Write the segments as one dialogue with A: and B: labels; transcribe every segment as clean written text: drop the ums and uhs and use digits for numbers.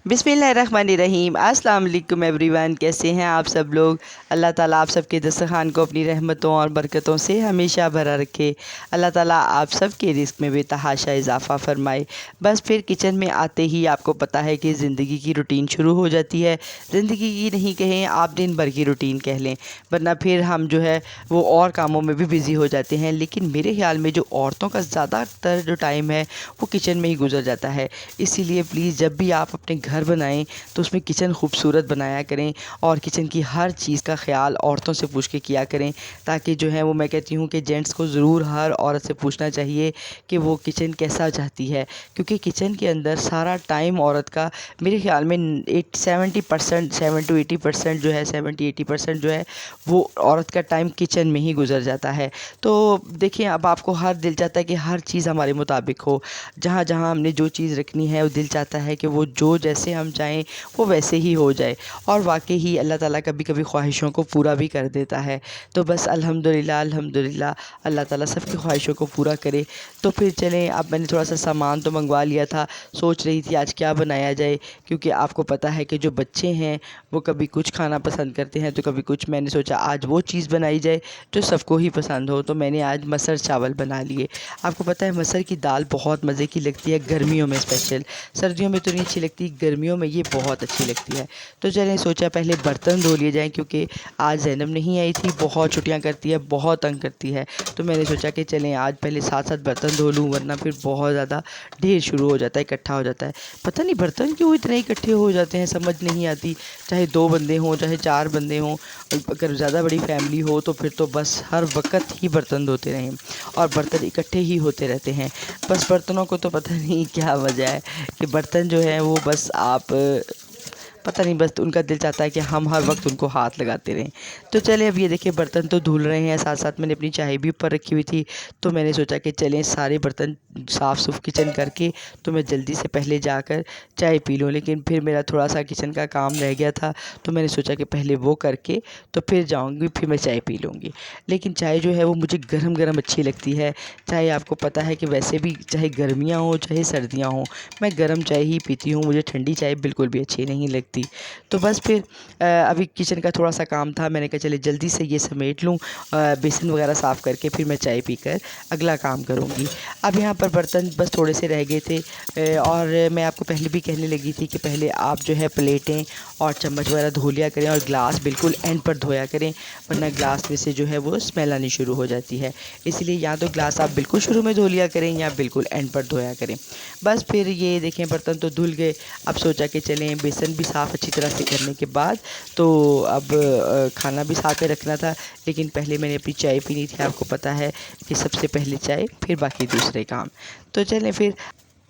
A: बिस्मिल्लाहिर्रहमानिर्रहीम। अस्सलाम वालेकुम एवरीवन, कैसे हैं आप सब लोग। अल्लाह ताला आप सबके दस्तरखान को अपनी रहमतों और बरकतों से हमेशा भरा रखे। अल्लाह ताला आप सब के रिस्क में बेतहाशा इजाफ़ा फ़रमाए। बस फिर किचन में आते ही आपको पता है कि ज़िंदगी की रूटीन शुरू हो जाती है। ज़िंदगी की नहीं कहें, आप दिन भर की रूटीन कह लें, वरना फिर हम जो है वो और कामों में भी बिज़ी हो जाते हैं। लेकिन मेरे ख़्याल में जो औरतों का ज़्यादातर जो टाइम है वो किचन में ही गुजर जाता है। इसीलिए प्लीज़ जब भी आप अपने घर बनाएं तो उसमें किचन खूबसूरत बनाया करें और किचन की हर चीज़ का ख्याल औरतों से पूछ के किया करें, ताकि जो है वो मैं कहती हूँ कि जेंट्स को ज़रूर हर औरत से पूछना चाहिए कि वो किचन कैसा चाहती है, क्योंकि किचन के अंदर सारा टाइम औरत का मेरे ख़्याल में 70% 7 to 80% जो है 70-80% जो है वो औरत का टाइम किचन में ही गुजर जाता है। तो देखिए, अब आपको हर दिल चाहता है कि हर चीज़ हमारे मुताबिक हो। जहाँ जहाँ हमने जो चीज़ रखनी है वो दिल चाहता है कि वो जो जैसे हम चाहें वो वैसे ही हो जाए, और वाकई ही अल्लाह ताला कभी कभी ख्वाहिशों को पूरा भी कर देता है। तो बस अल्हम्दुलिल्लाह अल्हम्दुलिल्लाह, अल्लाह ताला सबकी ख्वाहिशों को पूरा करे। तो फिर चलें, अब मैंने थोड़ा सा सामान तो मंगवा लिया था, सोच रही थी आज क्या बनाया जाए, क्योंकि आपको पता है कि जो बच्चे हैं वो कभी कुछ खाना पसंद करते हैं तो कभी कुछ। मैंने सोचा आज वो चीज़ बनाई जाए जो सबको ही पसंद हो, तो मैंने आज मसर चावल बना लिए। आपको पता है मसर की दाल बहुत मज़े की लगती है गर्मियों में स्पेशल। सर्दियों में तो नहीं अच्छी लगती, गर्मियों में ये बहुत अच्छी लगती है। तो चलें, सोचा पहले बर्तन धो लिए जाएँ, क्योंकि आज ज़ैनब नहीं आई थी, बहुत छुट्टियाँ करती है, बहुत तंग करती है। तो मैंने सोचा कि चलें आज पहले साथ साथ बर्तन धो लूँ, वरना फिर बहुत ज़्यादा ढेर शुरू हो जाता है, इकट्ठा हो जाता है। पता नहीं बर्तन क्यों इतने इकट्ठे हो जाते हैं, समझ नहीं आती। चाहे 2 बंदे हों, चाहे 4 बंदे हों, अगर ज़्यादा बड़ी फैमिली हो तो फिर तो बस हर वक्त ही बर्तन धोते रहें और बर्तन इकट्ठे ही होते रहते हैं। बस बर्तनों को तो पता नहीं क्या वजह है कि बर्तन जो है वो बस आप पता नहीं, बस उनका दिल चाहता है कि हम हर वक्त उनको हाथ लगाते रहें। तो चलें, अब ये देखिए बर्तन तो धुल रहे हैं, साथ साथ मैंने अपनी चाय भी ऊपर रखी हुई थी। तो मैंने सोचा कि चलें सारे बर्तन साफ़ सुफ किचन करके तो मैं जल्दी से पहले जाकर चाय पी लूँ। लेकिन फिर मेरा थोड़ा सा किचन का काम रह गया था, तो मैंने सोचा कि पहले वो करके तो फिर जाऊँगी, फिर मैं चाय पी लूँगी। लेकिन चाय जो है वो मुझे गरम गरम अच्छी लगती है। चाय आपको पता है कि वैसे भी चाहे गर्मियाँ हों चाहे सर्दियाँ हों, मैं गर्म चाय ही पीती हूँ, मुझे ठंडी चाय बिल्कुल भी अच्छी नहीं लगती। तो बस फिर अभी किचन का थोड़ा सा काम था, मैंने कहा चले जल्दी से ये समेट लूँ, बेसन वगैरह साफ़ करके फिर मैं चाय पीकर अगला काम करूँगी। अब यहाँ पर बर्तन बस थोड़े से रह गए थे, और मैं आपको पहले भी कहने लगी थी कि पहले आप जो है प्लेटें और चम्मच वगैरह धो लिया करें और ग्लास बिल्कुल एंड पर धोया करें, वरना ग्लास में से जो है वो स्मेल आनी शुरू हो जाती है। इसलिए या तो ग्लास आप बिल्कुल शुरू में धो लिया करें या बिल्कुल एंड पर धोया करें। बस फिर ये देखें बर्तन तो धुल गए। अब सोचा कि चलें बेसन भी साफ़ अच्छी तरह से करने के बाद तो अब खाना भी साथ में रखना था, लेकिन पहले मैंने अपनी चाय पीनी थी। आपको पता है कि सबसे पहले चाय फिर बाकी दूसरे काम। तो चलें फिर,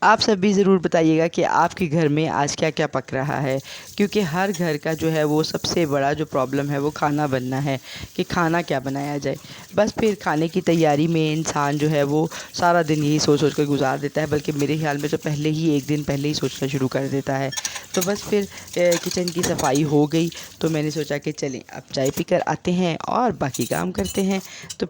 A: आप सब भी ज़रूर बताइएगा कि आपके घर में आज क्या क्या पक रहा है, क्योंकि हर घर का जो है वो सबसे बड़ा जो प्रॉब्लम है वो खाना बनना है कि खाना क्या बनाया जाए। बस फिर खाने की तैयारी में इंसान जो है वो सारा दिन यही सोच सोच कर गुजार देता है, बल्कि मेरे ख्याल में तो पहले ही एक दिन पहले ही सोचना शुरू कर देता है। तो बस फिर किचन की सफाई हो गई, तो मैंने सोचा कि चलें अब चाय पीकर आते हैं और बाकी काम करते हैं। तो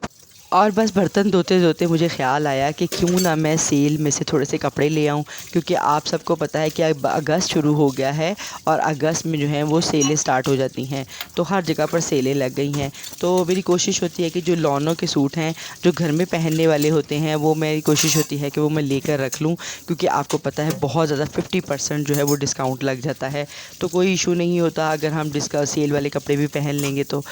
A: और बस बर्तन धोते धोते मुझे ख़्याल आया कि क्यों ना मैं सेल में से थोड़े से कपड़े ले आऊँ, क्योंकि आप सबको पता है कि अब अगस्त शुरू हो गया है और अगस्त में जो है वो सेलें स्टार्ट हो जाती हैं, तो हर जगह पर सेलें लग गई हैं। तो मेरी कोशिश होती है कि जो लॉनों के सूट हैं जो घर में पहनने वाले होते हैं वो मेरी कोशिश होती है कि वो मैं लेकर रख लूँ, क्योंकि आपको पता है बहुत ज़्यादा 50% जो है वो डिस्काउंट लग जाता है। तो कोई इशू नहीं होता अगर हम सेल वाले कपड़े भी पहन लेंगे तो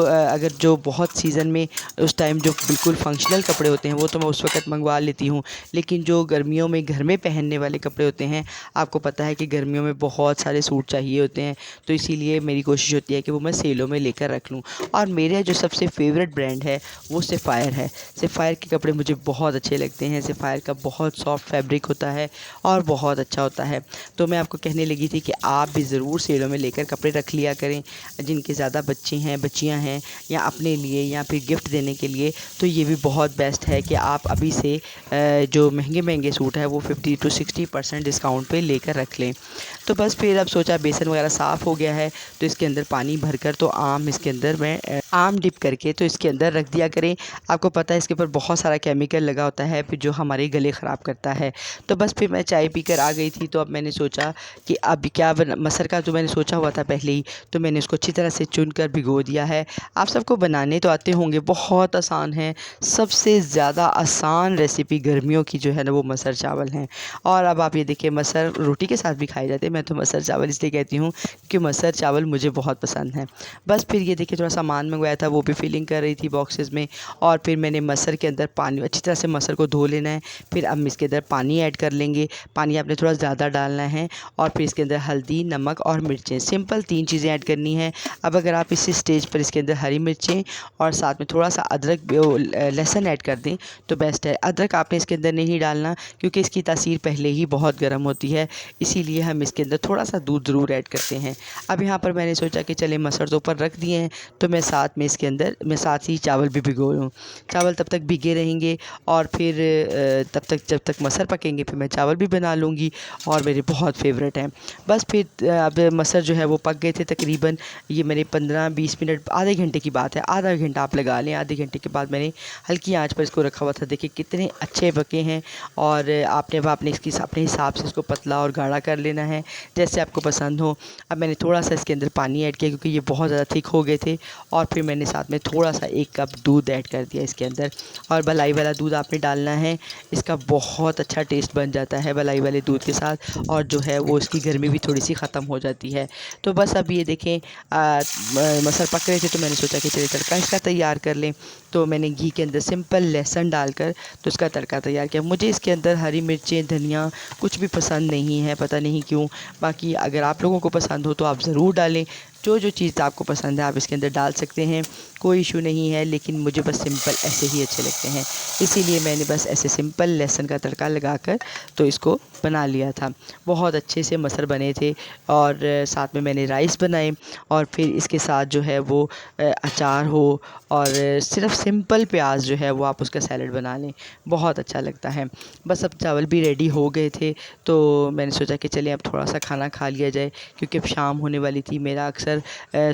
A: अगर जो बहुत सीज़न में उस टाइम जो बिल्कुल फंक्शनल कपड़े होते हैं वो तो मैं उस वक़्त मंगवा लेती हूँ, लेकिन जो गर्मियों में घर में पहनने वाले कपड़े होते हैं, आपको पता है कि गर्मियों में बहुत सारे सूट चाहिए होते हैं, तो इसीलिए मेरी कोशिश होती है कि वो मैं सेलों में लेकर रख लूँ। और मेरे जो सबसे फ़ेवरेट ब्रांड है वो सेफ़ायर है। सेफ़ायर के कपड़े मुझे बहुत अच्छे लगते हैं। सेफ़ायर का बहुत सॉफ्ट फैब्रिक होता है और बहुत अच्छा होता है। तो मैं आपको कहने लगी थी कि आप भी ज़रूर सेलों में लेकर कपड़े रख लिया करें, जिनके ज़्यादा बच्चे हैं बच्चियाँ हैं, या अपने लिए या फिर गिफ्ट देने के लिए। तो ये भी बहुत बेस्ट है कि आप अभी से जो महंगे सूट है वो 50 to 60% डिस्काउंट पे लेकर रख लें। तो बस फिर अब सोचा बेसन वगैरह साफ़ हो गया है, तो इसके अंदर पानी भरकर तो आम इसके अंदर मैं आम डिप करके तो इसके अंदर रख दिया करें। आपको पता है इसके ऊपर बहुत सारा केमिकल लगा होता है फिर जो हमारे गले ख़राब करता है। तो बस फिर मैं चाय पीकर आ गई थी, तो अब मैंने सोचा कि अब क्या मसर का जो मैंने सोचा हुआ था पहले ही, तो मैंने उसको अच्छी तरह से चुन कर भिगो दिया है। आप सबको बनाने तो आते होंगे, बहुत आसान है। सबसे ज़्यादा आसान रेसिपी गर्मियों की जो है ना वो मसर चावल हैं। और अब आप ये देखिए, मसर रोटी के साथ भी खाए जाते हैं। मैं तो मसर चावल इसलिए कहती हूँ क्योंकि मसर चावल मुझे बहुत पसंद है। बस फिर ये देखिए, थोड़ा सामान मंगवाया था, वो भी फिलिंग कर रही थी बॉक्सेस में। और फिर मैंने मसर के अंदर पानी, अच्छी तरह से मसर को धो लेना है। फिर अब इसके अंदर पानी ऐड कर लेंगे। पानी आपने थोड़ा ज़्यादा डालना है। और फिर इसके अंदर हल्दी, नमक और मिर्चें, सिंपल 3 चीज़ें ऐड करनी है। अब अगर आप इसी स्टेज पर इसके अंदर हरी मिर्चें और साथ में थोड़ा सा अदरक लहसुन ऐड कर दें तो बेस्ट है। अदरक आपने इसके अंदर नहीं डालना क्योंकि इसकी तासीर पहले ही बहुत गर्म होती है, इसीलिए हम इसके अंदर थोड़ा सा दूध ज़रूर ऐड करते हैं। अब यहाँ पर मैंने सोचा कि चले मसर तो ऊपर रख दिए हैं, तो मैं साथ में इसके अंदर मैं साथ ही चावल भी भिगो लूँ। चावल तब तक भीगे रहेंगे और फिर तब तक जब तक मसर पकेंगे फिर मैं चावल भी बना लूँगी और मेरे बहुत फेवरेट हैं। बस फिर अब मसर जो है वो पक गए थे तकरीबन। ये मैंने 15-20 मिनट, आधे घंटे की बात है, आधा घंटा आप लगा लें। आधे घंटे के बाद मैंने हल्की आंच पर इसको रखा हुआ था। देखिए कितने अच्छे पके हैं। और आपने इसकी अपने हिसाब से इसको पतला और गाढ़ा कर लेना है जैसे आपको पसंद हो। अब मैंने थोड़ा सा इसके अंदर पानी ऐड किया क्योंकि ये बहुत ज़्यादा थिक हो गए थे। और फिर मैंने साथ में थोड़ा सा 1 कप दूध ऐड कर दिया इसके अंदर। और मलाई वाला दूध आपने डालना है, इसका बहुत अच्छा टेस्ट बन जाता है मलाई वाले दूध के साथ। और जो है वो इसकी गर्मी भी थोड़ी सी ख़त्म हो जाती है। तो बस अब ये देखें, मसर पक रहे थे तो मैंने सोचा कि चलिए तड़का इसका तैयार कर लें। तो मैंने घी के अंदर सिंपल लहसुन डालकर तो इसका तड़का तैयार किया। मुझे इसके अंदर हरी मिर्चें, धनिया कुछ भी पसंद नहीं है, पता नहीं क्यों। बाकी अगर आप लोगों को पसंद हो तो आप ज़रूर डालें। जो चीज़ आपको पसंद है आप इसके अंदर डाल सकते हैं, कोई इशू नहीं है। लेकिन मुझे बस सिंपल ऐसे ही अच्छे लगते हैं, इसीलिए मैंने बस ऐसे सिंपल लहसुन का तड़का लगाकर तो इसको बना लिया था। बहुत अच्छे से मसर बने थे। और साथ में मैंने राइस बनाए। और फिर इसके साथ जो है वो अचार हो और सिर्फ सिंपल प्याज जो है वो आप उसका सैलड बना लें, बहुत अच्छा लगता है। बस अब चावल भी रेडी हो गए थे, तो मैंने सोचा कि चलिए अब थोड़ा सा खाना खा लिया जाए क्योंकि अब शाम होने वाली थी। मेरा अक्सर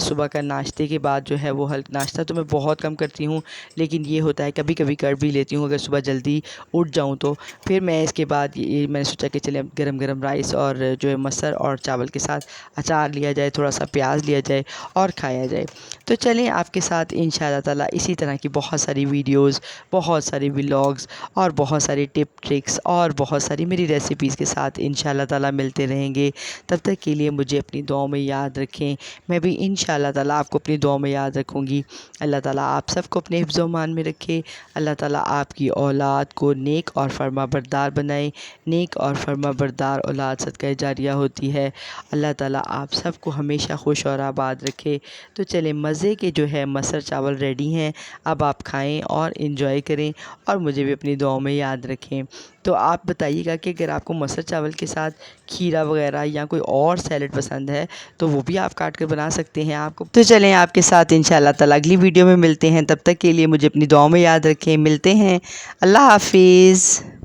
A: सुबह का नाश्ते के बाद जो है वो नाश्ता तो मैं बहुत कम करती हूँ, लेकिन ये होता है कभी कभी कर भी लेती हूँ अगर सुबह जल्दी उठ जाऊँ तो। फिर मैं इसके बाद ये मैंने सोचा कि चलिए अब गरम गरम राइस और जो है मसर और चावल के साथ अचार लिया जाए, थोड़ा सा प्याज लिया जाए और खाया जाए। तो चलें आपके साथ इंशाअल्लाह ताला इसी तरह की बहुत सारी वीडियोज़, बहुत सारे व्लॉग्स और बहुत सारी टिप ट्रिक्स और बहुत सारी मेरी रेसिपीज़ के साथ इंशाअल्लाह ताला मिलते रहेंगे। तब तक के लिए मुझे अपनी दुआओं में याद रखें। मैं भी इंशाअल्लाह ताला आपको अपनी दुआओं में याद रखूँगी। अल्लाह ताला आप सबको अपने हिफ्ज़ व अमान में रखे। अल्लाह ताला आपकी औलाद को नेक और फरमाबरदार बनाए। नेक और फरमाबरदार औलाद सदका जारिया होती है। अल्लाह ताला आप सबको हमेशा खुश और आबाद रखे। तो चलें, मज़े के जो है मसर चावल रेडी हैं, अब आप खाएं और इन्जॉय करें और मुझे भी अपनी दुआओं में याद रखें। तो आप बताइएगा कि अगर आपको मसर चावल के साथ खीरा वगैरह या कोई और सैलड पसंद है तो वो भी आप काट कर बना सकते हैं आपको। तो चलें आपके साथ इंशाअल्लाह ताला अगली वीडियो में मिलते हैं। तब तक के लिए मुझे अपनी दुआओं में याद रखें। मिलते हैं। अल्लाह हाफिज़।